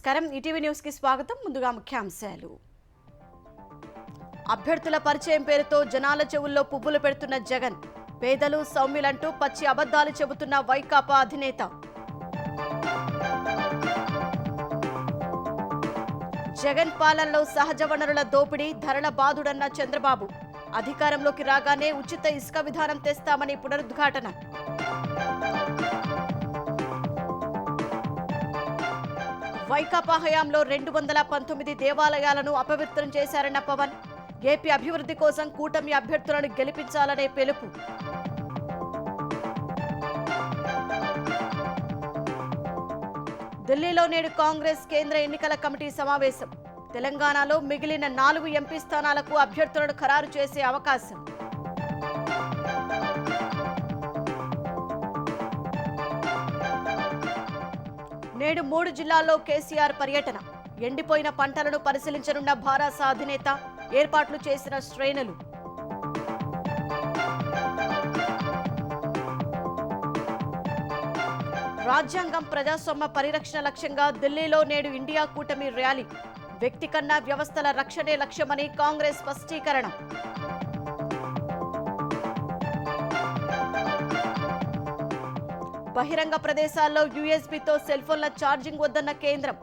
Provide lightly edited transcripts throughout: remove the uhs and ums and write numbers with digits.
నమస్కారం ETV news కి స్వాగతం ముందుగా ముఖ్యాంశాలు అభ్యర్థుల పరిచయం పేరుతో జనాల చెవుల్లో పువ్వులు పెడుతున్న జగన్ పేదలు సౌమ్యులంటూ పచ్చి అబద్ధాలు చెబుతున్న వైకాపా అధినేత జగన్ పాలనలో సహజ వనరుల దోపిడీ ధరల బాదుడన్న చంద్రబాబు అధికారంలోకి రాగానే ఉచిత ఇసుక విధానం తెస్తామని పునరుద్ఘాటన వైకాపా హయాంలో 219 దేవాలయాలను అపవిత్రం చేశారన్న పవన్ ఏపీ అభివృద్ధి కోసం కూటమి అభ్యర్థులను గెలిపించాలనే పిలుపు ఢిల్లీలో నేడు కాంగ్రెస్ కేంద్ర ఎన్నికల కమిటీ సమావేశం తెలంగాణలో మిగిలిన 4 ఎంపీ స్థానాలకు అభ్యర్థులను ఖరారు చేసే అవకాశం నేడు 3 జిల్లాల్లో కేసీఆర్ పర్యటన ఎండిపోయిన పంటలను పరిశీలించనున్న భారాస అధినేత ఏర్పాట్లు చేసిన శ్రేణులు రాజ్యాంగం ప్రజాస్వామ్య పరిరక్షణ లక్ష్యంగా ఢిల్లీలో నేడు ఇండియా కూటమి ర్యాలీ వ్యక్తి కన్నా వ్యవస్థల రక్షణే లక్ష్యమని కాంగ్రెస్ స్పష్టీకరణ బహిరంగ ప్రదేశాల్లో యూఎస్బీతో సెల్ఫోన్ల ఛార్జింగ్ వద్దన్న కేంద్రం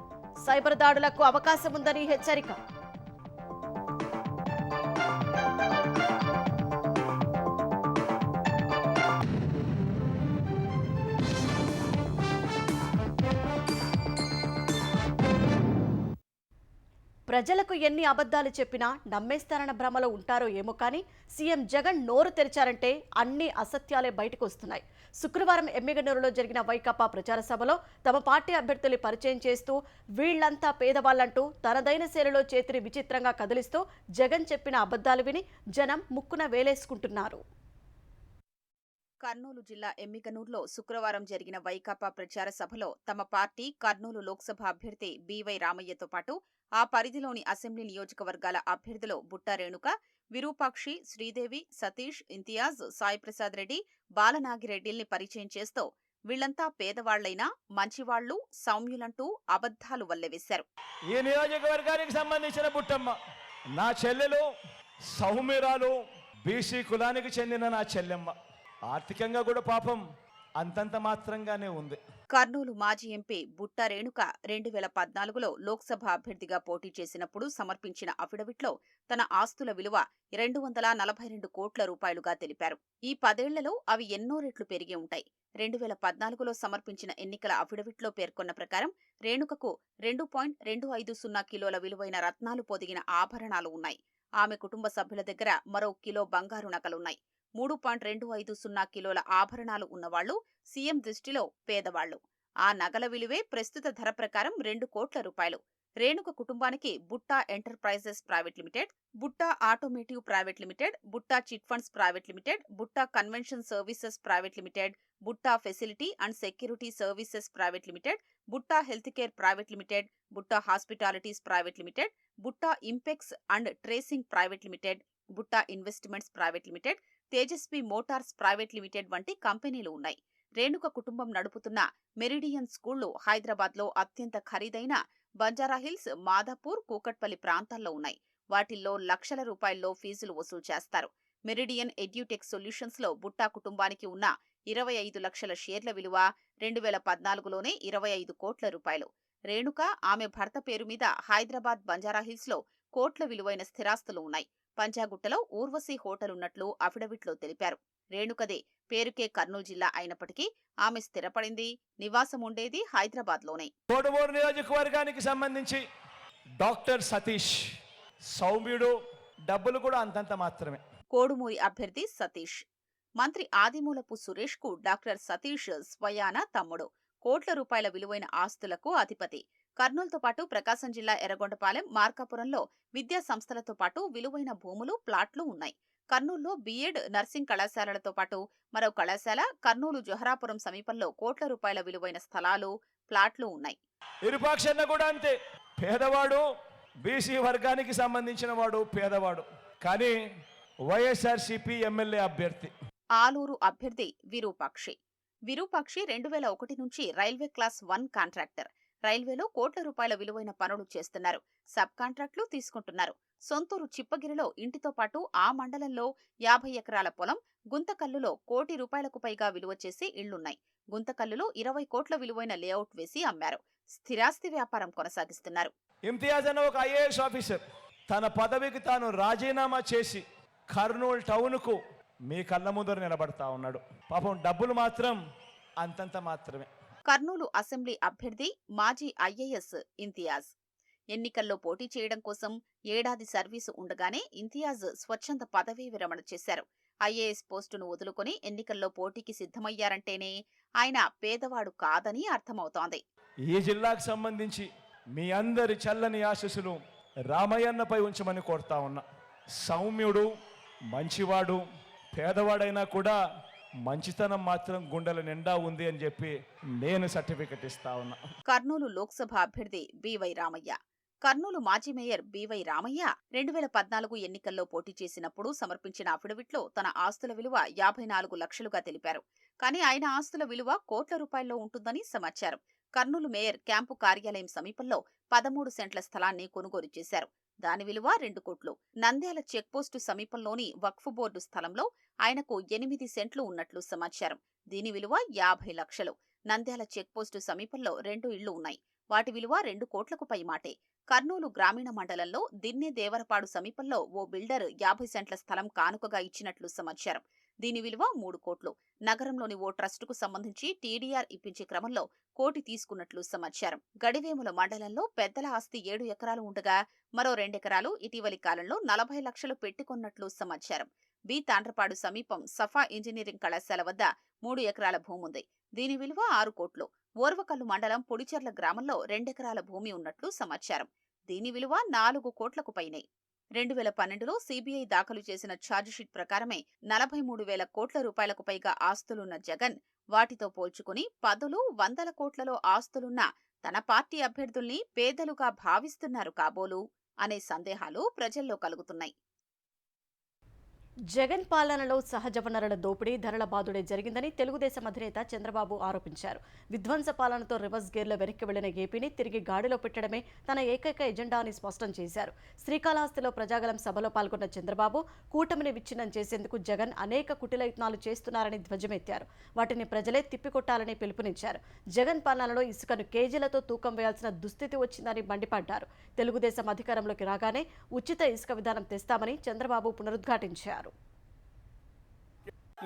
సైబర్ దాడులకు అవకాశం ఉందని హెచ్చరిక ప్రజలకు ఎన్ని అబద్ధాలు చెప్పినా నమ్మేస్తారన్న భ్రమలో ఉంటారో ఏమో కానీ సీఎం జగన్ నోరు తెరిచారంటే అన్ని అసత్యాలే బయటకు వస్తున్నాయి. శుక్రవారం ఎమ్మిగనూరులో జరిగిన వైకాపా ప్రచార సభలో తమ పార్టీ అభ్యర్థులు పరిచయం చేస్తూ వీళ్లంతా పేదవాళ్లంటూ తనదైన శైలిలో చేతిని విచిత్రంగా కదిలిస్తూ జగన్ చెప్పిన అబద్ధాలు విని జనం ముక్కున వేలేసుకుంటున్నారు. కర్నూలు జిల్లా ఎమ్మిగనూరులో శుక్రవారం జరిగిన వైకాపా ప్రచార సభలో తమ పార్టీ కర్నూలు లోక్సభ అభ్యర్థి బీవై రామయ్యతో పాటు ఆ పరిధిలోని అసెంబ్లీ నియోజకవర్గాల అభ్యర్థులు బుట్టా రేణుక, విరూపాక్షి, శ్రీదేవి, సతీష్, ఇంతియాజ్, సాయిప్రసాద్ రెడ్డి, బాలనాగిరెడ్డిల్ని పరిచయం చేస్తూ వీళ్లంతా పేదవాళ్లైనా మంచివాళ్లు, సౌమ్యులంటూ అబద్ధాలు వల్లెవేశారు. ఈ నియోజకవర్గానికి సంబంధించిన బుట్టమ్మ నా చెల్లెలు, సౌమ్యురాలు, బీసీ కులానికి చెందిన నా చెల్లెమ్మ. ఆర్థికంగా కూడా పాపం అంతంత మాత్రంగానే ఉంది. కర్నూలు మాజీ ఎంపీ బుట్టా రేణుక 2014లో లోక్సభ అభ్యర్థిగా పోటీ చేసినప్పుడు సమర్పించిన అఫిడవిట్లో తన ఆస్తుల విలువ 242 కోట్ల రూపాయలుగా తెలిపారు. ఈ 10 ఏళ్లలో అవి ఎన్నో రెట్లు పెరిగి ఉంటాయి. 2014లో సమర్పించిన ఎన్నికల అఫిడవిట్లో పేర్కొన్న ప్రకారం రేణుకకు 2.250 కిలోల విలువైన రత్నాలు పొదిగిన ఆభరణాలు ఉన్నాయి. ఆమె కుటుంబ సభ్యుల దగ్గర మరో కిలో బంగారు నగలున్నాయి. 3.250 కిలోల ఆభరణాలు ఉన్నవాళ్లు సీఎం దృష్టిలో పేదవాళ్లు. ఆ నగల విలువే ప్రస్తుత ధర ప్రకారం 2 కోట్ల రూపాయలు. రేణుక కుటుంబానికి Butta enterprises private limited, Butta automotive private limited, Butta chit funds private limited, Butta convention services private limited, Butta facility and security services private limited, Butta health care private limited, Butta hospitalities private limited, Butta impex and tracing private limited, Butta investments private limited, Tejasvi motors private limited వంటి కంపెనీలు ఉన్నాయి. రేణుక కుటుంబం నడుపుతున్న meridian స్కూళ్లు హైదరాబాద్లో అత్యంత ఖరీదైన బంజారాహిల్స్, మాదాపూర్, కూకట్పల్లి ప్రాంతాల్లో ఉన్నాయి. వాటిల్లో లక్షల రూపాయల్లో ఫీజులు వసూలు చేస్తారు. మెరిడియన్ ఎడ్యూటెక్ సొల్యూషన్స్ లో బుట్టా కుటుంబానికి ఉన్న 25 లక్షల షేర్ల విలువ 2014లోనే 25 కోట్ల రూపాయలు. రేణుక, ఆమె భర్త పేరు మీద హైదరాబాద్ బంజారాహిల్స్ లో కోట్ల విలువైన స్థిరాస్తులు ఉన్నాయి. పంజాగుట్టలో ఊర్వశీ హోటల్ ఉన్నట్లు అఫిడవిట్లో తెలిపారు. రేణుకదే పేరుకే కర్నూలు జిల్లా అయినప్పటికీ ఆమె స్థిరపడింది, నివాసం ఉండేది హైదరాబాద్లోనే. కోడుమూరు నియోజకవర్గానికి సంబంధించి డాక్టర్ సతీష్ సౌమ్యుడు, డబ్బులు కూడా అంతంత మాత్రమే. కోడుమూరి అభ్యర్థి సతీష్ మంత్రి ఆదిమూలపు సురేష్ కు డాక్టర్ సతీష్ స్వయాన తమ్ముడు. కోట్ల రూపాయల విలువైన ఆస్తులకు అధిపతి. కర్నూలుతో పాటు ప్రకాశం జిల్లా ఎర్రగొండపాలెం, మార్కాపురంలో విద్యా సంస్థలతో పాటు విలువైన భూములు, ప్లాట్లు ఉన్నాయి. కర్నూలులో బీఎడ్, నర్సింగ్ కళాశాలలతో పాటు మరో కళాశాల, కర్నూలు జొహరాపురం సమీపంలో కోట్ల రూపాయల విలువైన స్థలాలు, ప్లాట్లు ఉన్నాయి. విరూపాక్షన్న కూడా అంతే, పేదవాడు, బీసీ వర్గానికి సంబంధించిన వాడు, పేదవాడు. కానీ వైఎస్ఆర్సీపీ ఎమ్మెల్యే అభ్యర్థి. ఆలూరు అభ్యర్థి విరూపాక్షి. విరూపాక్షి 2001 నుంచి రైల్వే క్లాస్ 1 కాంట్రాక్టర్. రైల్వేలో కోట్ల రూపాయల విలువైన పనులు చేస్తున్నారు. సబ్ కాంట్రాక్టులు తీసుకుంటున్నారు. సొంతూరు చిప్పగిరిలో ఇంటితో పాటు ఆ మండలంలో 50 ఎకరాల పొలం, గుంతకల్లులో ₹1 కోటి పైగా విలువ చేసే ఇళ్లున్నాయి. గుంతకల్లులో 20 కోట్ల విలువైన లేఅవుట్ వేసి అమ్మారు. స్థిరాస్తి వ్యాపారం కొనసాగిస్తున్నారు. ఇమ్తియాజ్ అనే ఒక ఐఏఎస్ ఆఫీసర్ తన పదవికి తాను రాజీనామా చేసి కర్నూలు టౌన్కు మీ కళ్ళ ముందర నిలబడతా ఉన్నాడు. పాపం డబ్బులు మాత్రం అంతంత మాత్రమే. కర్నూలు అసెంబ్లీ అభ్యర్థి మాజీ ఐఏఎస్ ఇంతియాజ్ ఎన్నికల్లో పోటీ చేయడం కోసం ఏడాది సర్వీసు ఉండగానే ఇంతియాజ్ స్వచ్ఛంద పదవీ విరమణ చేశారు. ఐఏఎస్ పోస్టును వదులుకొని ఎన్నికల్లో పోటీకి సిద్ధమయ్యారంటేనే ఆయన పేదవాడు కాదని అర్థమవుతోంది. ఈ జిల్లాకు సంబంధించి మీ అందరి చల్లని ఆశీస్సులు రామయ్యన్నపై ఉంచమని కోరుతా ఉన్నా. సౌమ్యుడు, మంచివాడు, పేదవాడైనా కూడా మంచితనం మాత్రం గుండెల నిండా ఉంది అని చెప్పి నేను సర్టిఫికెట్ ఇస్తా ఉన్నా. కర్నూలు లోక్సభ అభ్యర్థి బివై రామయ్య. కర్నూలు మాజీ మేయర్ బివై రామయ్య 2014 ఎన్నికల్లో పోటీ చేసినప్పుడు సమర్పించిన అఫిడవిట్లో తన ఆస్తుల విలువ 54 లక్షలుగా తెలిపారు. కానీ ఆయన ఆస్తుల విలువ కోట్ల రూపాయల్లో ఉంటుందని సమాచారం. కర్నూలు మేయర్ క్యాంపు కార్యాలయం సమీపంలో 13 సెంట్ల స్థలాన్ని కొనుగోలు చేశారు. దాని విలువ 2 కోట్లు. నంద్యాల చెక్పోస్టు సమీపంలోని వక్ఫ్ బోర్డు స్థలంలో ఆయనకు 8 సెంట్లు ఉన్నట్లు సమాచారం. దీని విలువ 50 లక్షలు. నంద్యాల చెక్పోస్టు సమీపంలో 2 ఇళ్లు ఉన్నాయి. వాటి విలువ 2 కోట్లకు పై మాటే. కర్నూలు గ్రామీణ మండలంలో దిన్నె దేవరపాడు సమీపంలో ఓ బిల్డర్ 50 సెంట్ల స్థలం కానుకగా ఇచ్చినట్లు సమాచారం. దీని విలువ 3 కోట్లు. నగరంలోని ఓ ట్రస్టుకు సంబంధించి టీడీఆర్ ఇప్పించే క్రమంలో 1 కోటి తీసుకున్నట్లు సమాచారం. గడివేముల మండలంలో పెద్దల ఆస్తి 7 ఎకరాలు ఉండగా మరో 2 ఎకరాలు ఇటీవలి కాలంలో 40 లక్షలు పెట్టుకున్నట్లు సమాచారం. బి తాండ్రపాడు సమీపం సఫా ఇంజనీరింగ్ కళాశాల వద్ద 3 ఎకరాల భూముంది. దీని విలువ 6 కోట్లు. ఓర్వకల్లు మండలం పొడిచెర్ల గ్రామంలో 2 ఎకరాల భూమి ఉన్నట్లు సమాచారం. దీని విలువ 4 కోట్లకు పైనే. 2012లో సీబీఐ దాఖలు చేసిన ఛార్జిషీట్ ప్రకారమే 43,000 కోట్ల రూపాయలకు పైగా ఆస్తులున్న జగన్ వాటితో పోల్చుకుని 10,100 కోట్లలో ఆస్తులున్న తన పార్టీ అభ్యర్థుల్ని పేదలుగా భావిస్తున్నారు కాబోలు అనే సందేహాలు ప్రజల్లో కలుగుతున్నాయి. జగన్ పాలనలో సహజ వనరుల దోపిడీ, ధరల బాదుడే జరిగిందని తెలుగుదేశం అధినేత చంద్రబాబు ఆరోపించారు. విధ్వంస పాలనతో రివర్స్ గేర్లో వెనక్కి వెళ్లిన ఏపీని తిరిగి గాడిలో పెట్టడమే తన ఏకైక ఎజెండా అని స్పష్టం చేశారు. శ్రీకాళహస్తిలో ప్రజాగలం సభలో పాల్గొన్న చంద్రబాబు కూటమిని విచ్ఛిన్నం చేసేందుకు జగన్ అనేక కుటిలయత్నాలు చేస్తున్నారని ధ్వజమెత్తారు. వాటిని ప్రజలే తిప్పికొట్టాలని పిలుపునిచ్చారు. జగన్ పాలనలో ఇసుకను కేజీలతో తూకం వేయాల్సిన దుస్థితి వచ్చిందని మండిపడ్డారు. తెలుగుదేశం అధికారంలోకి రాగానే ఉచిత ఇసుక విధానం తెస్తామని చంద్రబాబు పునరుద్ఘాటించారు.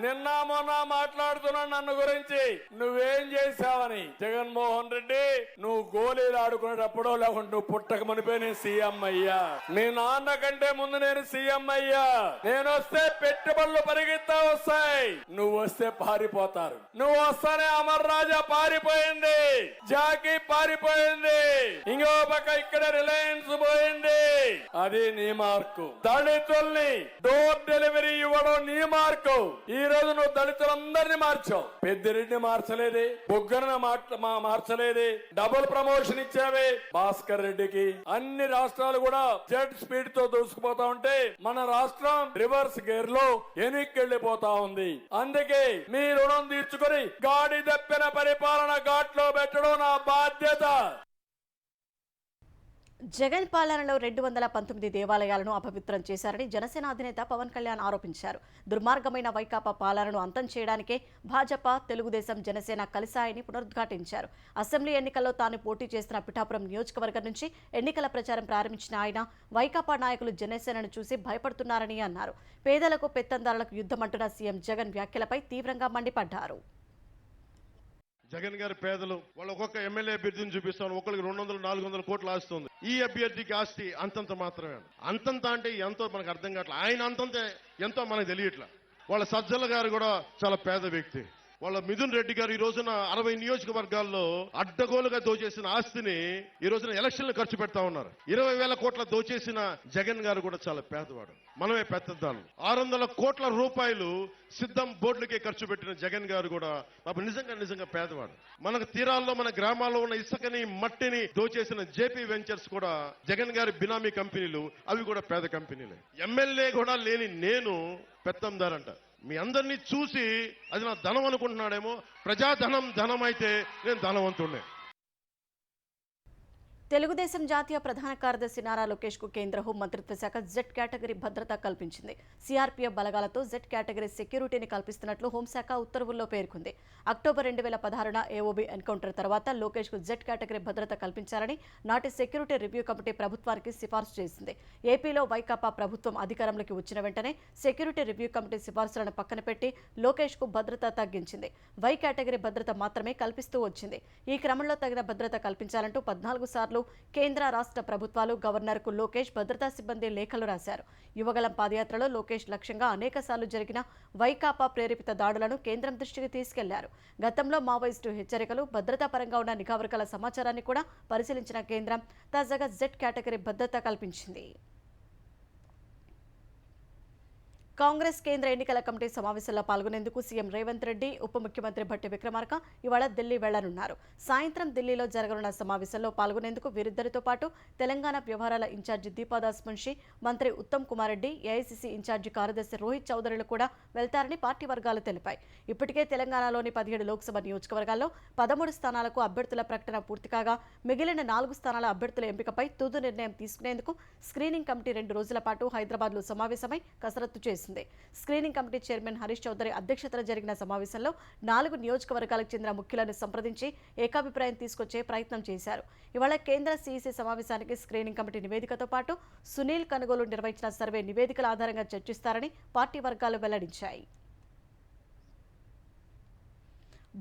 నిన్న మొన్న మాట్లాడుతున్నాను నన్ను గురించి నువ్వేం చేశావని. జగన్మోహన్ రెడ్డి నువ్వు గోళీలు ఆడుకునేటప్పుడో లేకుంటే నువ్వు పుట్టక మునిపే నేను సీఎం అయ్యా. మీ నాన్న కంటే ముందు నేను సీఎం అయ్యా. నేను వస్తే పెట్టుబడులు పరిగెత్తా వస్తాయి, నువ్వు వస్తే పారిపోతారు. నువ్వు వస్తానే అమర్ రాజా పారిపోయింది, జాకీ పారిపోయింది, ఇంకో పక్క ఇక్కడ రిలయన్స్ పోయింది. అది నీ మార్కు. దళితుల్ని డోర్ డెలివరీ ఇవ్వడం నీ మార్కు. ఈ రోజు నువ్వు దళితులందరినీ మార్చావు. పెద్దిరెడ్డిని మార్చలేదే, బొగ్గన మార్చలేదే, డబుల్ ప్రమోషన్ ఇచ్చావే భాస్కర్ రెడ్డికి. అన్ని రాష్ట్రాలు కూడా జెట్ స్పీడ్ తో దూసుకుపోతా ఉంటే మన రాష్ట్రం రివర్స్ గేర్ లో వెనక్కెళ్లిపోతా ఉంది. అందుకే మీ రుణం తీర్చుకుని గాడి దప్పిన పరిపాలన ఘాట్లో పెట్టడం నా బాధ్యత. జగన్ పాలనలో 219 దేవాలయాలను అపవిత్రం చేశారని జనసేన అధినేత పవన్ కళ్యాణ్ ఆరోపించారు. దుర్మార్గమైన వైకాపా పాలనను అంతం చేయడానికే భాజపా, తెలుగుదేశం, జనసేన కలిశాయని పునరుద్ఘాటించారు. అసెంబ్లీ ఎన్నికల్లో తాను పోటీ చేస్తున్న పిఠాపురం నియోజకవర్గం నుంచి ఎన్నికల ప్రచారం ప్రారంభించిన ఆయన వైకాపా నాయకులు జనసేనను చూసి భయపడుతున్నారని అన్నారు. పేదలకు, పెత్తందారులకు యుద్ధమంటున్న సీఎం జగన్ వ్యాఖ్యలపై తీవ్రంగా మండిపడ్డారు. జగన్ గారి పేదలు వాళ్ళు ఒక్కొక్క ఎమ్మెల్యే అభ్యర్థిని చూపిస్తాను, ఒకరికి 200-400 కోట్లు ఆస్తుంది. ఈ అభ్యర్థికి ఆస్తి అంతంత మాత్రమే. అంతంత అంటే ఎంతో మనకు అర్థం కావట్లేదు. ఆయన అంతంత ఎంతో మనకు తెలియట్లా. వాళ్ళ సజ్జల గారు కూడా చాలా పేద వ్యక్తి. వాళ్ళ మిథున్ రెడ్డి గారు ఈ రోజున 60 నియోజకవర్గాల్లో అడ్డగోలుగా దోచేసిన ఆస్తిని ఈ రోజున ఎలక్షన్లు ఖర్చు పెడతా ఉన్నారు. 20,000 కోట్ల దోచేసిన జగన్ గారు కూడా చాలా పేదవాడు. మనమే పెద్దదాను. 600 కోట్ల రూపాయలు సిద్ధం బోర్డులకే ఖర్చు పెట్టిన జగన్ గారు కూడా నిజంగా పేదవాడు. మనకు తీరాల్లో మన గ్రామాల్లో ఉన్న ఇసుకని, మట్టిని దోచేసిన జేపీ వెంచర్స్ కూడా జగన్ గారి బినామీ కంపెనీలు, అవి కూడా పేద కంపెనీలే. ఎమ్మెల్యే కూడా లేని నేను పెత్తందారంట. మీ అందరినీ చూసి అది నా ధనం అనుకుంటున్నాడేమో. ప్రజాధనం ధనం అయితే నేను ధనవంతుడే. తెలుగుదేశం జాతీయ ప్రధాన కార్యదర్శి నారా లోకేష్ కు కేంద్ర హోం మంత్రిత్వ శాఖ జెడ్ కేటగిరీ భద్రత కల్పించింది. సిఆర్పీఎఫ్ బలగాలతో జెడ్ కేటగిరీ సెక్యూరిటీని కల్పిస్తున్నట్లు హోంశాఖ ఉత్తర్వుల్లో పేర్కొంది. అక్టోబర్ 2016న ఏఓబీ ఎన్కౌంటర్ తర్వాత లోకేష్ కు జెడ్ కేటగిరీ భద్రత కల్పించాలని నాటి సెక్యూరిటీ రివ్యూ కమిటీ ప్రభుత్వానికి సిఫార్సు చేసింది. ఏపీలో వైకాపా ప్రభుత్వం అధికారంలోకి వచ్చిన వెంటనే సెక్యూరిటీ రివ్యూ కమిటీ సిఫార్సులను పక్కన పెట్టి లోకేష్ కు భద్రత తగ్గించింది. వై కేటగిరీ భద్రత మాత్రమే కల్పిస్తూ వచ్చింది. ఈ క్రమంలో తగిన భద్రత కల్పించాలంటూ 14 సార్లు కేంద్ర రాష్ట్ర ప్రభుత్వాలు గవర్నర్కు లోకేష్ భద్రతా సిబ్బంది లేఖలు రాశారు. యువగలం పాదయాత్రలో లోకేష్ లక్ష్యంగా అనేకసార్లు జరిగిన వైకాపా ప్రేరేపిత దాడులను కేంద్రం దృష్టికి తీసుకెళ్లారు. గతంలో మావోయిస్టు హెచ్చరికలు, భద్రతా పరంగా ఉన్న నిఘా వర్గాల సమాచారాన్ని కూడా పరిశీలించిన కేంద్రం తాజాగా జెడ్ కేటగిరీ భద్రత కల్పించింది. కాంగ్రెస్ కేంద్ర ఎన్నికల కమిటీ సమావేశంలో పాల్గొనేందుకు సీఎం రేవంత్ రెడ్డి, ఉప ముఖ్యమంత్రి భట్టి విక్రమార్క ఇవాళ ఢిల్లీ వెళ్లనున్నారు. సాయంత్రం ఢిల్లీలో జరగనున్న సమావేశంలో పాల్గొనేందుకు వీరిద్దరితో పాటు తెలంగాణ వ్యవహారాల ఇన్ఛార్జి దీపాదాస్ మున్షి, మంత్రి ఉత్తమ్ కుమార్ రెడ్డి, ఏఐసీసీ ఇన్ఛార్జి కార్యదర్శి రోహిత్ చౌదరిలు కూడా వెళ్తారని పార్టీ వర్గాలు తెలిపాయి. ఇప్పటికే తెలంగాణలోని 17 లోక్సభ నియోజకవర్గాల్లో 13 స్థానాలకు అభ్యర్థుల ప్రకటన పూర్తి కాగా మిగిలిన 4 స్థానాల అభ్యర్థుల ఎంపికపై తుది నిర్ణయం తీసుకునేందుకు స్క్రీనింగ్ కమిటీ 2 రోజుల పాటు హైదరాబాద్లో సమావేశమై కసరత్తు చేసింది. Screening committee chairman Harish Chaudhary అధ్యక్షతన జరిగిన సమావేశంలో 4 నియోజకవర్గాలకు చెందిన ముఖ్యులను సంప్రదించి ఏకాభిప్రాయం తీసుకొచ్చే ప్రయత్నం చేశారు. ఇవాళ కేంద్ర సీఈసీ సమావేశానికి స్క్రీనింగ్ కమిటీ నివేదికతో పాటు సునీల్ కనుగోలు నిర్వహించిన సర్వే నివేదికల ఆధారంగా చర్చిస్తారని పార్టీ వర్గాలు వెల్లడించాయి.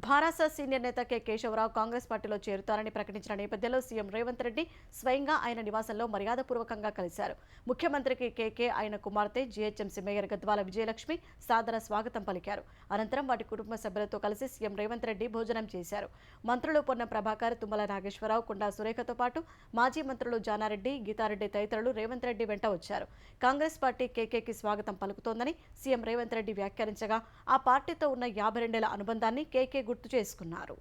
భారాస సీనియర్ నేత కె కేశవరావు కాంగ్రెస్ పార్టీలో చేరుతారని ప్రకటించిన నేపథ్యంలో సీఎం రేవంత్ రెడ్డి స్వయంగా ఆయన నివాసంలో మర్యాదపూర్వకంగా కలిశారు. ముఖ్యమంత్రికి కేకే, ఆయన కుమార్తె జీహెచ్ఎంసీ మేయర్ గద్వాల విజయలక్ష్మి సాదర స్వాగతం పలికారు. అనంతరం వాటి కుటుంబ సభ్యులతో కలిసి సీఎం రేవంత్ రెడ్డి భోజనం చేశారు. మంత్రులు పొన్నం ప్రభాకర్, తుమ్మల నాగేశ్వరరావు, కొండా సురేఖతో పాటు మాజీ మంత్రులు జానారెడ్డి, గీతారెడ్డి తదితరులు రేవంత్ రెడ్డి వెంట వచ్చారు. కాంగ్రెస్ పార్టీ కేకేకి స్వాగతం పలుకుతోందని సీఎం రేవంత్ రెడ్డి వ్యాఖ్యానించగా ఆ పార్టీతో ఉన్న 52 ఏళ్ల అనుబంధాన్ని కేకే గుర్తు చేసుకున్నారు.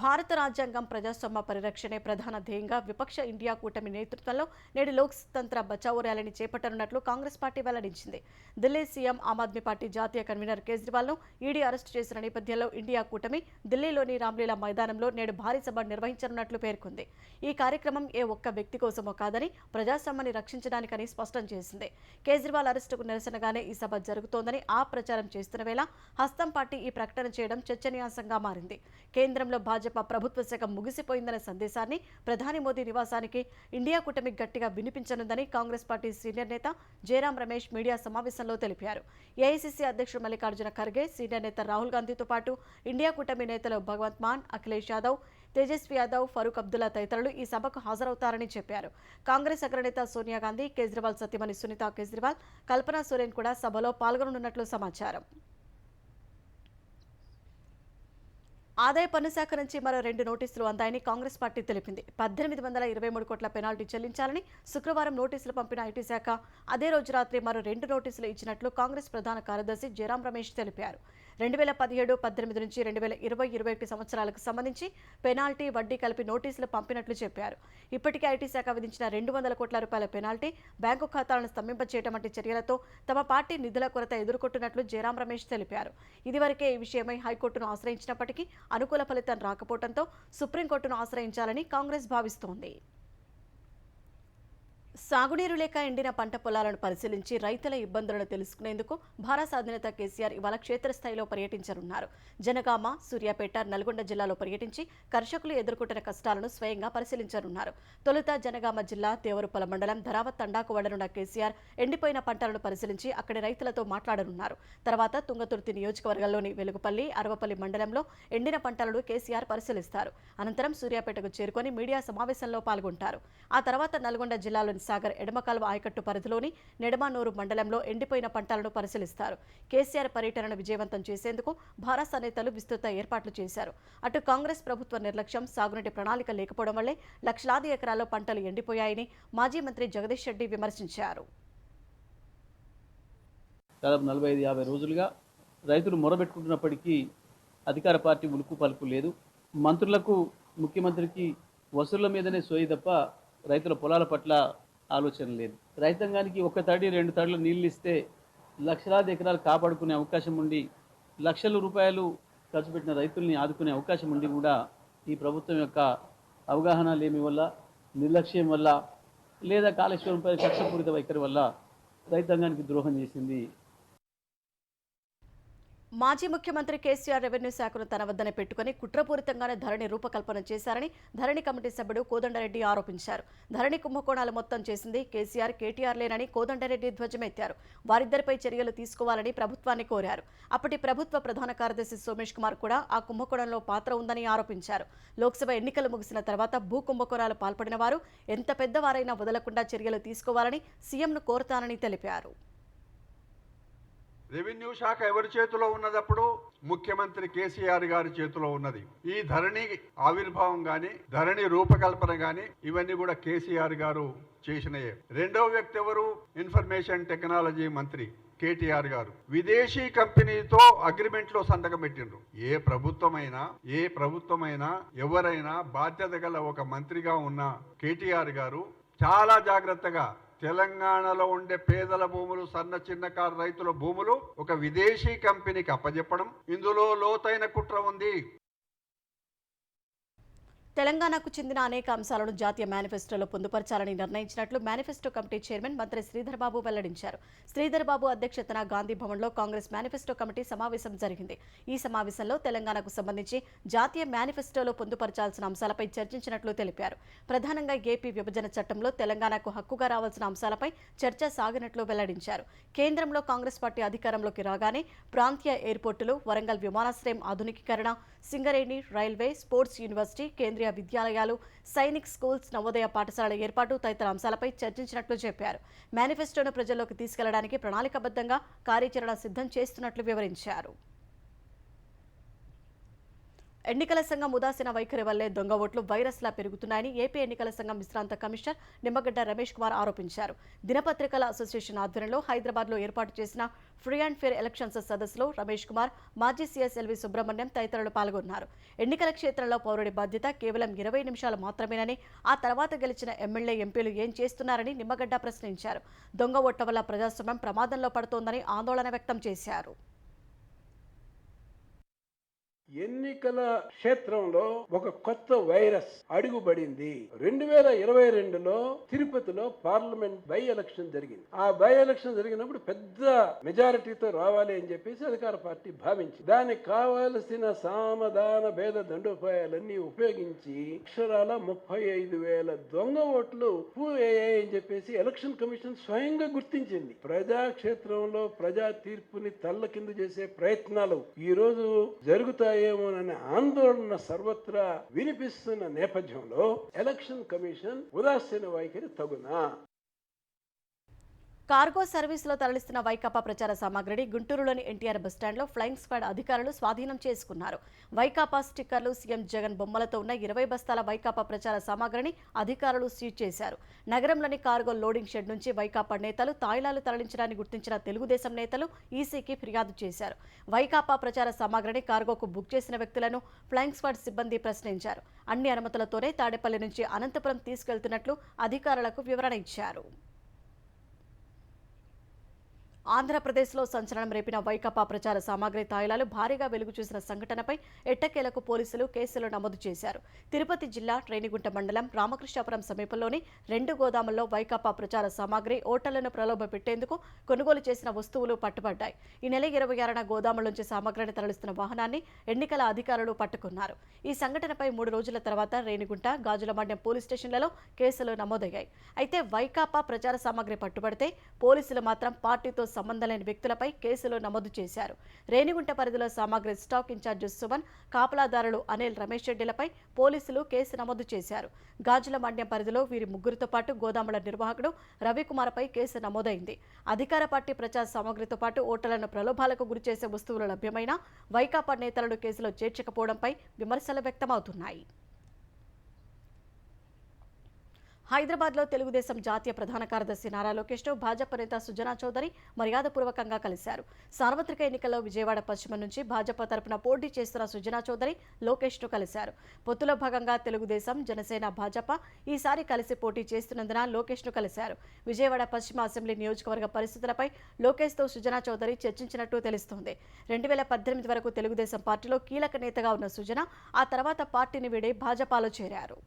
భారత రాజ్యాంగం ప్రజాస్వామ్య పరిరక్షణే ప్రధాన ధ్యేయంగా విపక్ష ఇండియా కూటమి నేతృత్వంలో నేడు లోక్తంత్ర బచావో ర్యాలీని చేపట్టనున్నట్లు కాంగ్రెస్ పార్టీ వెల్లడించింది. ఢిల్లీ సీఎం ఆమ్ ఆద్మీ పార్టీ జాతీయ కన్వీనర్ కేజ్రీవాల్ను ఈడీ అరెస్టు చేసిన నేపథ్యంలో ఇండియా కూటమి ఢిల్లీలోని రామ్లీలా మైదానంలో నేడు భారీ సభ నిర్వహించనున్నట్లు పేర్కొంది. ఈ కార్యక్రమం ఏ ఒక్క వ్యక్తి కోసమో కాదని ప్రజాస్వామ్యాన్ని రక్షించడానికని స్పష్టం చేసింది. కేజ్రీవాల్ అరెస్టుకు నిరసనగానే ఈ సభ జరుగుతోందని ఆ ప్రచారం చేస్తున్న వేళ హస్తం పార్టీ ఈ ప్రకటన చేయడం చర్చనీయాంశంగా మారింది. కేంద్రంలో భాజపా ప్రభుత్వ శాఖ ముగిసిపోయిందనే సందేశాన్ని ప్రధాని మోదీ నివాసానికి ఇండియా కూటమి గట్టిగా వినిపించనుందని కాంగ్రెస్ పార్టీ సీనియర్ నేత జయరాం రమేష్ మీడియా సమావేశంలో తెలిపారు. ఏఐసీసీ అధ్యక్షుడు మల్లికార్జున ఖర్గే, సీనియర్ నేత రాహుల్ గాంధీతో పాటు ఇండియా కూటమి నేతలు భగవంత్ మాన్, అఖిలేష్ యాదవ్, తేజస్వి యాదవ్, ఫరూక్ అబ్దుల్లా తదితరులు ఈ సభకు హాజరవుతారని చెప్పారు. కాంగ్రెస్ అగ్రనేత సోనియా గాంధీ, కేజ్రీవాల్ సతీమణి సునీత కేజ్రీవాల్, కల్పనా సోరెన్ కూడా సభలో పాల్గొననున్నట్లు సమాచారం. ఆదాయ పన్ను శాఖ నుంచి మరో 2 నోటీసులు అందాయని కాంగ్రెస్ పార్టీ తెలిపింది. 1823 కోట్ల పెనాల్టీ చెల్లించాలని శుక్రవారం నోటీసులు పంపిన ఐటీ శాఖ అదే రోజు రాత్రి మరో 2 నోటీసులు ఇచ్చినట్లు కాంగ్రెస్ ప్రధాన కార్యదర్శి జయరాం రమేష్ తెలిపారు. 2017-18 నుంచి 2020-21 సంవత్సరాలకు సంబంధించి పెనాల్టీ, వడ్డీ కలిపి నోటీసులు పంపినట్లు చెప్పారు. ఇప్పటికే ఐటీ శాఖ విధించిన 200 కోట్ల రూపాయల పెనాల్టీ, బ్యాంకు ఖాతాలను స్తంభింపచేయడం వంటి చర్యలతో తమ పార్టీ నిధుల కొరత ఎదుర్కొంటున్నట్లు జయరాం రమేష్ తెలిపారు. ఇదివరకే ఈ విషయమై హైకోర్టును ఆశ్రయించినప్పటికీ అనుకూల ఫలితం రాకపోవడంతో సుప్రీంకోర్టును ఆశ్రయించాలని కాంగ్రెస్ భావిస్తోంది. సాగునీరు లేక ఎండిన పంట పొలాలను పరిశీలించి రైతుల ఇబ్బందులను తెలుసుకునేందుకు భారత అధినేత కేసీఆర్ ఇవాళ క్షేత్రస్థాయిలో పర్యటించనున్నారు. జనగామ, సూర్యాపేట, నల్గొండ జిల్లాలో పర్యటించి కర్షకులు ఎదుర్కొంటున్న కష్టాలను స్వయంగా పరిశీలించనున్నారు. తొలుత జనగామ జిల్లా దేవరుపల మండలం ధరావత్ తండాకు వెళ్లనున్న కేసీఆర్ ఎండిపోయిన పంటలను పరిశీలించి అక్కడి రైతులతో మాట్లాడనున్నారు. తర్వాత తుంగతుర్తి నియోజకవర్గంలోని వెలుగుపల్లి, అరవపల్లి మండలంలో ఎండిన పంటలను కేసీఆర్ పరిశీలిస్తారు. అనంతరం సూర్యాపేటకు చేరుకొని మీడియా సమావేశంలో పాల్గొంటారు. ఆ తర్వాత నల్గొండ జిల్లాలోని సాగర్ ఎడమకాల్వ ఆయకట్టు పరిధిలోని నెడమానూరు మండలంలో ఎండిపోయిన పంటలను పరిశీలిస్తారు. కేసీఆర్ పర్యటనను విజయవంతం చేసేందుకు భారత నేతలు విస్తృత ఏర్పాట్లు చేశారు. అటు కాంగ్రెస్ ప్రభుత్వ నిర్లక్ష్యం, సాగునీటి ప్రణాళిక లేకపోవడం వల్లే లక్షలాది ఎకరాల్లో పంటలు ఎండిపోయాయని మాజీ మంత్రి జగదీష్ రెడ్డి విమర్శించారు. దాదాపు 45-50 రోజులుగా రైతులు మొరబెట్టుకుంటున్నప్పటికీ అధికార పార్టీ ఉలుకు పలుకు లేదు. మంత్రులకు, ముఖ్యమంత్రికి వసూళ్ల మీదనే సోయి తప్ప రైతుల పొలాల పట్ల ఆలోచన లేదు. రైతాంగానికి 1 తడి 2 తడుల నీళ్ళు ఇస్తే లక్షలాది ఎకరాలు కాపాడుకునే అవకాశం ఉండి, లక్షల రూపాయలు ఖర్చు పెట్టిన రైతుల్ని ఆదుకునే అవకాశం ఉండి కూడా ఈ ప్రభుత్వం యొక్క అవగాహన లేమి వల్ల, నిర్లక్ష్యం వల్ల, లేదా కాళేశ్వరంపై కక్షపూరిత వైఖరి వల్ల రైతాంగానికి ద్రోహం చేసింది. మాజీ ముఖ్యమంత్రి కేసీఆర్ రెవెన్యూ శాఖను తన వద్దనే పెట్టుకుని కుట్రపూరితంగానే ధరణి రూపకల్పన చేశారని ధరణి కమిటీ సభ్యుడు కోదండరెడ్డి ఆరోపించారు. ధరణి కుంభకోణాలు మొత్తం చేసింది కేసీఆర్, కేటీఆర్ లేనని కోదండరెడ్డి ధ్వజమెత్తారు. వారిద్దరిపై చర్యలు తీసుకోవాలని ప్రభుత్వాన్ని కోరారు. అప్పటి ప్రభుత్వ ప్రధాన కార్యదర్శి సోమేష్ కుమార్ కూడా ఆ కుంభకోణంలో పాత్ర ఉందని ఆరోపించారు. లోక్సభ ఎన్నికలు ముగిసిన తర్వాత భూ కుంభకోణాలు పాల్పడిన వారు ఎంత పెద్దవారైనా వదలకుండా చర్యలు తీసుకోవాలని సీఎంను కోరతానని తెలిపారు. రెవెన్యూ శాఖ ఎవరి చేతిలో ఉన్నదప్పుడు? ముఖ్యమంత్రి కేసీఆర్ గారి చేతిలో ఉన్నది. ఈ ధరణి ఆవిర్భావం గాని, ధరణి రూపకల్పన గాని ఇవన్నీ కూడా కేసీఆర్ గారు చేసినయే. రెండవ వ్యక్తి ఎవరు? ఇన్ఫర్మేషన్ టెక్నాలజీ మంత్రి కేటీఆర్ గారు. విదేశీ కంపెనీతో అగ్రిమెంట్ లో సంతకం పెట్టిండ్రు. ఏ ప్రభుత్వమైనా ఎవరైనా బాధ్యత గల ఒక మంత్రిగా ఉన్న కేటీఆర్ గారు చాలా జాగ్రత్తగా తెలంగాణలో ఉండే పేదల భూములు, సన్న చిన్నకారు రైతుల భూములు ఒక విదేశీ కంపెనీకి అప్పజెప్పడం, ఇందులో లోతైన కుట్ర ఉంది. తెలంగాణకు చెందిన అనేక అంశాలను జాతీయ మేనిఫెస్టోలో పొందుపరచాలని నిర్ణయించినట్లు మేనిఫెస్టో కమిటీ చైర్మన్ మంత్రి శ్రీధర్ బాబు వెల్లడించారు. శ్రీధర్ బాబు అధ్యక్షతన గాంధీ భవన్లో కాంగ్రెస్ మేనిఫెస్టో కమిటీ సమావేశం జరిగింది. ఈ సమావేశంలో తెలంగాణకు సంబంధించి జాతీయ మేనిఫెస్టోలో పొందుపరచాల్సిన అంశాలపై చర్చించినట్లు తెలిపారు. ప్రధానంగా ఏపీ విభజన చట్టంలో తెలంగాణకు హక్కుగా రావాల్సిన అంశాలపై చర్చ సాగినట్లు వెల్లడించారు. కేంద్రంలో కాంగ్రెస్ పార్టీ అధికారంలోకి రాగానే ప్రాంతీయ ఎయిర్పోర్టులు, వరంగల్ విమానాశ్రయం ఆధునికీకరణ, సింగరేణి, రైల్వే, స్పోర్ట్స్ యూనివర్సిటీ, కేంద్రీయ విద్యాలయాలు, సైనిక్ స్కూల్స్, నవోదయ పాఠశాలల ఏర్పాటు తదితర అంశాలపై చర్చించినట్లు చెప్పారు. మేనిఫెస్టోను ప్రజల్లోకి తీసుకెళ్లడానికి ప్రణాళికాబద్ధంగా కార్యాచరణ సిద్ధం చేస్తున్నట్లు వివరించారు. ఎన్నికల సంఘం ఉదాసీన వైఖరి వల్లే దొంగ ఓట్లు వైరస్లా పెరుగుతున్నాయని ఏపీ ఎన్నికల సంఘం విశ్రాంత కమిషనర్ నిమ్మగడ్డ రమేష్ కుమార్ ఆరోపించారు. దినపత్రికల అసోసియేషన్ ఆధ్వర్యంలో హైదరాబాద్లో ఏర్పాటు చేసిన ఫ్రీ అండ్ ఫేర్ ఎలక్షన్స్ సదస్సులో రమేష్ కుమార్, మాజీ సీఎస్ ఎల్వి సుబ్రహ్మణ్యం తదితరులు పాల్గొన్నారు. ఎన్నికల క్షేత్రంలో పౌరుడి బాధ్యత కేవలం 20 నిమిషాలు మాత్రమేనని, ఆ తర్వాత గెలిచిన ఎమ్మెల్యే, ఎంపీలు ఏం చేస్తున్నారని నిమ్మగడ్డ ప్రశ్నించారు. దొంగ ఓట్ల వల్ల ప్రజాస్వామ్యం ప్రమాదంలో పడుతోందని ఆందోళన వ్యక్తం చేశారు. ఎన్నికల క్షేత్రంలో ఒక కొత్త వైరస్ అడుగుబడింది. 2022లో తిరుపతిలో పార్లమెంట్ బై ఎలక్షన్ జరిగింది. ఆ బై ఎలక్షన్ జరిగినప్పుడు పెద్ద మెజారిటీతో రావాలి అని చెప్పేసి అధికార పార్టీ భావించింది. దానికి కావలసిన సామధాన భేద దండోపాయాలన్నీ ఉపయోగించి అక్షరాల 35,000 దొంగ ఓట్లు అయ్యాయని చెప్పేసి ఎలక్షన్ కమిషన్ స్వయంగా గుర్తించింది. ప్రజాక్షేత్రంలో ప్రజా తీర్పుని తల్ల కింద చేసే ప్రయత్నాలు ఈ రోజు జరుగుతాయి ఏమోననే ఆందోళన సర్వత్రా వినిపిస్తున్న నేపథ్యంలో ఎలక్షన్ కమిషన్ ఉదాసీన వైఖరి తగునా? కార్గో సర్వీసులో తరలిస్తున్న వైకాపా ప్రచార సామాగ్రిని గుంటూరులోని ఎన్టీఆర్ బస్టాండ్లో ఫ్లయింగ్ స్క్వాడ్ అధికారులు స్వాధీనం చేసుకున్నారు. వైకాపా స్టిక్కర్లు, సీఎం జగన్ బొమ్మలతో ఉన్న 20 బస్తాల వైకాపా ప్రచార సామాగ్రిని అధికారులు సీజ్ చేశారు. నగరంలోని కార్గో లోడింగ్ షెడ్ నుంచి వైకాపా నేతలు తాయిలాలు తరలించడాన్ని గుర్తించిన తెలుగుదేశం నేతలు ఈసీకి ఫిర్యాదు చేశారు. వైకాపా ప్రచార సామాగ్రిని కార్గోకు బుక్ చేసిన వ్యక్తులను ఫ్లయింగ్ స్క్వాడ్ సిబ్బంది ప్రశ్నించారు. అన్ని అనుమతులతోనే తాడేపల్లి నుంచి అనంతపురం తీసుకెళ్తున్నట్లు అధికారులకు వివరణ ఇచ్చారు. ఆంధ్రప్రదేశ్లో సంచలనం రేపిన వైకాపా ప్రచార సామాగ్రి తాయిలాలు భారీగా వెలుగు చూసిన సంఘటనపై ఎట్టకేలకు పోలీసులు కేసులు నమోదు చేశారు. తిరుపతి జిల్లా రేణిగుంట మండలం రామకృష్ణాపురం సమీపంలోని 2 గోదాముల్లో వైకాపా ప్రచార సామాగ్రి, ఓటర్లను ప్రలోభపెట్టేందుకు కొనుగోలు చేసిన వస్తువులు పట్టుబడ్డాయి. ఈ నెల 26న గోదాముల నుంచి సామాగ్రిని తరలిస్తున్న వాహనాన్ని ఎన్నికల అధికారులు పట్టుకున్నారు. ఈ సంఘటనపై 3 రోజుల తర్వాత రేణిగుంట, గాజులమండ్యం పోలీస్ స్టేషన్లలో కేసులు నమోదయ్యాయి. అయితే వైకాపా ప్రచార సామాగ్రి పట్టుబడితే పోలీసులు మాత్రం పార్టీతో సంబంధం లేని వ్యక్తులపై కేసులు నమోదు చేశారు. రేణిగుంట పరిధిలో సామాగ్రి స్టాక్ ఇన్ఛార్జి సుమన్, కాపలాదారులు అనిల్, రమేష్ రెడ్డిలపై పోలీసులు కేసు నమోదు చేశారు. గాజుల మండ్యం పరిధిలో వీరి ముగ్గురితో పాటు గోదాముల నిర్వాహకుడు రవికుమార్పై కేసు నమోదైంది. అధికార పార్టీ ప్రచార సామాగ్రితో పాటు ఓటర్లను ప్రలోభాలకు గురిచేసే వస్తువులు లభ్యమైన వైకాపా నేతలను కేసులో చేర్చకపోవడంపై విమర్శలు వ్యక్తమవుతున్నాయి. హైదరాబాద్లో తెలుగుదేశం జాతీయ ప్రధాన కార్యదర్శి నారా లోకేష్ను భాజపా నేత సుజనా చౌదరి మర్యాదపూర్వకంగా కలిశారు. సార్వత్రిక ఎన్నికల్లో విజయవాడ పశ్చిమ నుంచి భాజపా తరపున పోటీ చేస్తున్న సుజనా చౌదరి లోకేష్ను కలిశారు. పొత్తులో భాగంగా తెలుగుదేశం, జనసేన, భాజపా ఈసారి కలిసి పోటీ చేస్తున్నందున లోకేష్ను కలిశారు. విజయవాడ పశ్చిమ అసెంబ్లీ నియోజకవర్గ పరిస్థితులపై లోకేష్తో సుజనా చౌదరి చర్చించినట్టు తెలుస్తోంది. 2018 వరకు తెలుగుదేశం పార్టీలో కీలక నేతగా ఉన్న సుజనా ఆ తర్వాత పార్టీని వీడి భాజపాలో చేరారు.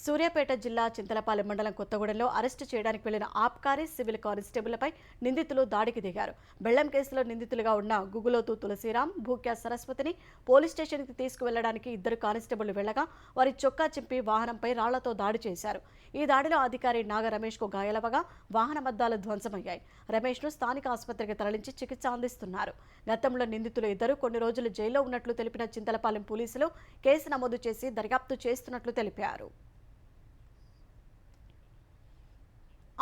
సూర్యాపేట జిల్లా చింతలపాలెం మండలం కొత్తగూడెంలో అరెస్టు చేయడానికి వెళ్లిన ఆబ్కారీ సివిల్ కానిస్టేబుళ్లపై నిందితులు దాడికి దిగారు. బెళ్లం కేసులో నిందితులుగా ఉన్న గుగులోతు తులసిరాం, భూక్యా సరస్వతిని పోలీస్ స్టేషన్కి తీసుకువెళ్లడానికి 2 కానిస్టేబుళ్లు వెళ్లగా వారి చొక్కా చింపి వాహనంపై రాళ్లతో దాడి చేశారు. ఈ దాడిలో అధికారి నాగ రమేష్కు గాయాలవగా వాహనమద్దాలు ధ్వంసమయ్యాయి. రమేష్ను స్థానిక ఆసుపత్రికి తరలించి చికిత్స అందిస్తున్నారు. గతంలో నిందితులు 2 కొన్ని రోజులు జైల్లో ఉన్నట్లు తెలిపిన చింతలపాలెం పోలీసులు కేసు నమోదు చేసి దర్యాప్తు చేస్తున్నట్లు తెలిపారు.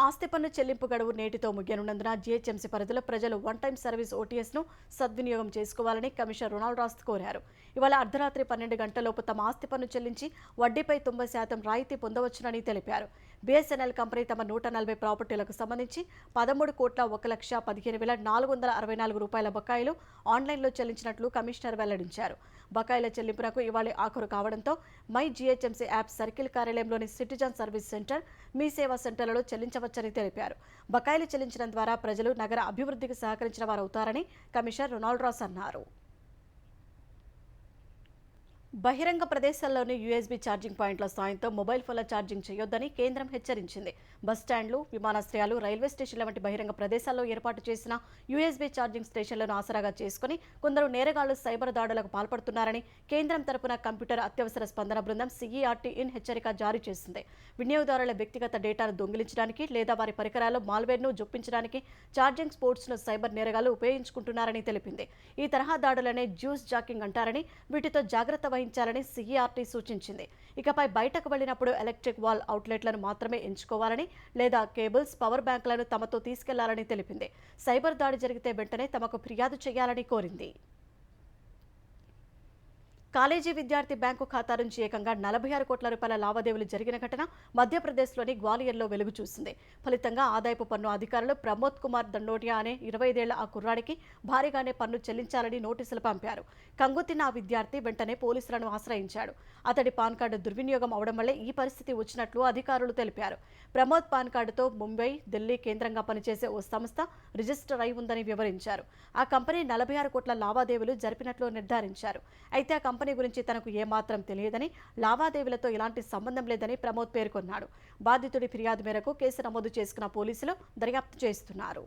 ఆస్తి పన్ను చెల్లింపు గడువు నేటితో ముగియనున్నందున జీహెచ్ఎంసీ పరిధిలో ప్రజలు వన్ టైం సర్వీస్ ఓటీఎస్ను సద్వినియోగం చేసుకోవాలని కమిషనర్ రొనాల్డ్ రాస్ కోరారు. ఇవాళ అర్ధరాత్రి 12 గంటలలోపు తమ ఆస్తి పన్ను చెల్లించి వడ్డీపై 90% రాయితీ పొందవచ్చునని తెలిపారు. బీఎస్ఎన్ఎల్ కంపెనీ తమ 140 ప్రాపర్టీలకు సంబంధించి 13,1,15,464 రూపాయల బకాయిలు ఆన్లైన్లో చెల్లించినట్లు కమిషనర్ వెల్లడించారు. బకాయిల చెల్లింపునకు ఇవాళ ఆఖరు కావడంతో మై జీహెచ్ఎంసీ యాప్ సర్కిల్ కార్యాలయంలోని citizen service centre, Mee Seva సెంటర్లలో చెల్లించవచ్చని తెలిపారు. బకాయిలు చెల్లించడం ద్వారా ప్రజలు నగర అభివృద్ధికి సహకరించిన వారవుతారని కమిషనర్ రొనాల్డ్ రాస్ అన్నారు. బహిరంగ ప్రదేశాల్లోని యూఎస్బీ ఛార్జింగ్ పాయింట్ల సాయంతో మొబైల్ ఫోన్ల ఛార్జింగ్ చేయొద్దని కేంద్రం హెచ్చరించింది. బస్టాండ్లు, విమానాశ్రయాలు, రైల్వే స్టేషన్ల వంటి బహిరంగ ప్రదేశాల్లో ఏర్పాటు చేసిన యూఎస్బీ ఛార్జింగ్ స్టేషన్లను ఆసరాగా చేసుకుని కొందరు నేరగాళ్లు సైబర్ దాడులకు పాల్పడుతున్నారని కేంద్రం తరపున కంప్యూటర్ అత్యవసర స్పందన బృందం సిఈఆర్టీ ఇన్ హెచ్చరిక జారీ చేసింది. వినియోగదారుల వ్యక్తిగత డేటాను దొంగిలించడానికి లేదా వారి పరికరాల్లో మాల్వేర్ను జొప్పించడానికి ఛార్జింగ్ స్పోర్ట్స్ను సైబర్ నేరగాళ్లు ఉపయోగించుకుంటున్నారని తెలిపింది. ఈ తరహా దాడులనే జ్యూస్ జాకింగ్ అంటారని, వీటితో జాగ్రత్త వహించాలని సిఈఆర్టీ సూచించింది. ఇకపై బయటకు వెళ్లినప్పుడు ఎలక్ట్రిక్ వాల్ అవుట్లెట్లను మాత్రమే ఎంచుకోవాలని లేదా కేబుల్స్, పవర్ బ్యాంకులను తమతో తీసుకెళ్లాలని తెలిపింది. సైబర్ దాడి జరిగితే వెంటనే తమకు ఫిర్యాదు చేయాలని కోరింది. కాలేజీ విద్యార్థి బ్యాంకు ఖాతా నుంచి ఏకంగా 46 కోట్ల రూపాయల లావాదేవీలు జరిగిన ఘటన మధ్యప్రదేశ్లోని గ్వాలియర్లో వెలుగు చూసింది. ఫలితంగా ఆదాయపు పన్ను అధికారులు ప్రమోద్ కుమార్ దండోటియా అనే 25 ఏళ్ల ఆ కుర్రాడికి భారీగానే పన్ను చెల్లించాలని నోటీసులు పంపారు. కంగుతిన్న ఆ విద్యార్థి వెంటనే పోలీసులను ఆశ్రయించాడు. అతడి పాన్ కార్డు దుర్వినియోగం అవడం వల్లే ఈ పరిస్థితి వచ్చినట్లు అధికారులు తెలిపారు. ప్రమోద్ పాన్ కార్డుతో ముంబై, ఢిల్లీ కేంద్రంగా పనిచేసే ఓ సంస్థ రిజిస్టర్ అయి ఉందని వివరించారు. ఆ కంపెనీ 46 కోట్ల లావాదేవీలు జరిపినట్లు నిర్ధారించారు. అయితే ఆ కంపెనీ గురించి తనకు ఏమాత్రం తెలియదని, లావాదేవీలతో ఎలాంటి సంబంధం లేదని ప్రమోద్ పేర్కొన్నాడు. బాధితుడి ఫిర్యాదు మేరకు కేసు నమోదు చేసుకున్న పోలీసులు దర్యాప్తు చేస్తున్నారు.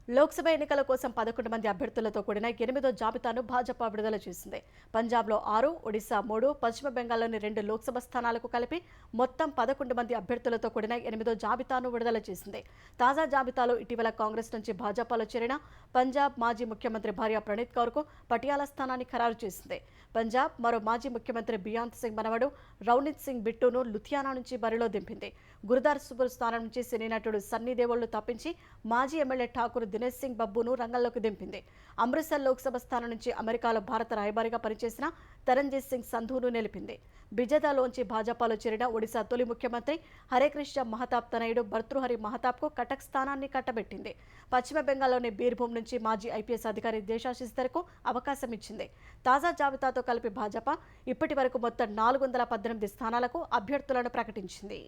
లోక్సభ ఎన్నికల కోసం 11 మంది అభ్యర్థులతో కూడిన 8వ జాబితాను భాజపా విడుదల చేసింది. పంజాబ్లో 6, ఒడిశా 3, పశ్చిమ బెంగాల్లోని 2 లోక్సభ స్థానాలకు కలిపి మొత్తం 11 మంది అభ్యర్థులతో కూడిన 8వ జాబితాను విడుదల చేసింది. తాజా జాబితాలో ఇటీవల కాంగ్రెస్ నుంచి భాజపాలో చేరిన పంజాబ్ మాజీ ముఖ్యమంత్రి భార్య ప్రణీత్ కౌర్కు పటియాలా స్థానాన్ని ఖరారు చేసింది. పంజాబ్ మరో మాజీ ముఖ్యమంత్రి బియాంత్ సింగ్ మనవడు రౌనిత్ సింగ్ బిట్టును లుధియానా నుంచి బరిలో దింపింది. గురుదాస్పూర్ స్థానం నుంచి సినీ నటుడు సన్నీ దేవోళ్లు తప్పించి మాజీ ఎమ్మెల్యే ఠాకూర్ దినేష్ సింగ్ బబ్బును రంగంలోకి దింపింది. అమృత్సర్ లోక్సభ స్థానం నుంచి అమెరికాలో భారత రాయబారిగా పనిచేసిన తరణ్జీత్ సింగ్ సంధూను నిలిపింది. బిజదాలోంచి భాజపాలో చేరిన ఒడిశా తొలి ముఖ్యమంత్రి హరేకృష్ణ మహతాబ్ తనయుడు భర్తృహరి మహతాబ్కు కటక్ స్థానాన్ని కట్టబెట్టింది. పశ్చిమ బెంగాల్లోని బీర్భూమ్ నుంచి మాజీ ఐపీఎస్ అధికారి దేశాశిస్ ధర్కు అవకాశం ఇచ్చింది. తాజా జాబితాతో కలిపి భాజపా ఇప్పటి వరకు మొత్తం 418 స్థానాలకు అభ్యర్థులను ప్రకటించింది.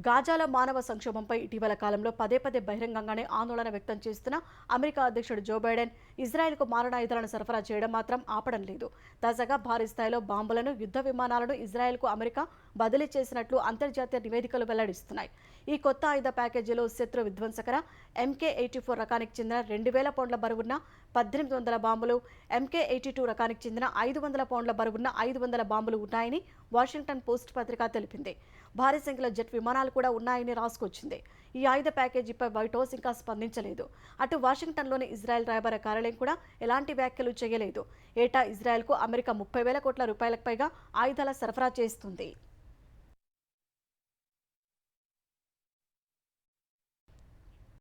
గాజాలో మానవ సంక్షోభంపై ఇటీవల కాలంలో పదే బహిరంగంగానే ఆందోళన వ్యక్తం చేస్తున్న అమెరికా అధ్యక్షుడు జో బైడెన్ ఇజ్రాయెల్కు మారణాయుధాలను సరఫరా చేయడం మాత్రం ఆపడం లేదు. తాజాగా భారీ స్థాయిలో బాంబులను, యుద్ధ విమానాలను ఇజ్రాయెల్కు అమెరికా బదిలీ చేసినట్లు అంతర్జాతీయ నివేదికలు వెల్లడిస్తున్నాయి. ఈ కొత్త ఆయుధ ప్యాకేజీలో శత్రు విధ్వంసకర MK-84 రకానికి చెందిన 2000 పౌండ్ల బరువున్న 1800 బాంబులు, MK-82 రకానికి చెందిన 500 పౌండ్ల బరువున్న 500 బాంబులు ఉన్నాయని వాషింగ్టన్ పోస్ట్ పత్రిక తెలిపింది. భారీ సంఖ్యలో జెట్ విమానాలు కూడా ఉన్నాయని రాసుకొచ్చింది. ఈ ఆయుధ ప్యాకేజీపై వైట్ హౌస్ ఇంకా స్పందించలేదు. అటు వాషింగ్టన్లోని ఇజ్రాయెల్ రాయబార కార్యాలయం కూడా ఎలాంటి వ్యాఖ్యలు చేయలేదు. ఏటా ఇజ్రాయెల్కు అమెరికా 30,000 కోట్ల రూపాయలకు పైగా ఆయుధాల సరఫరా చేస్తుంది.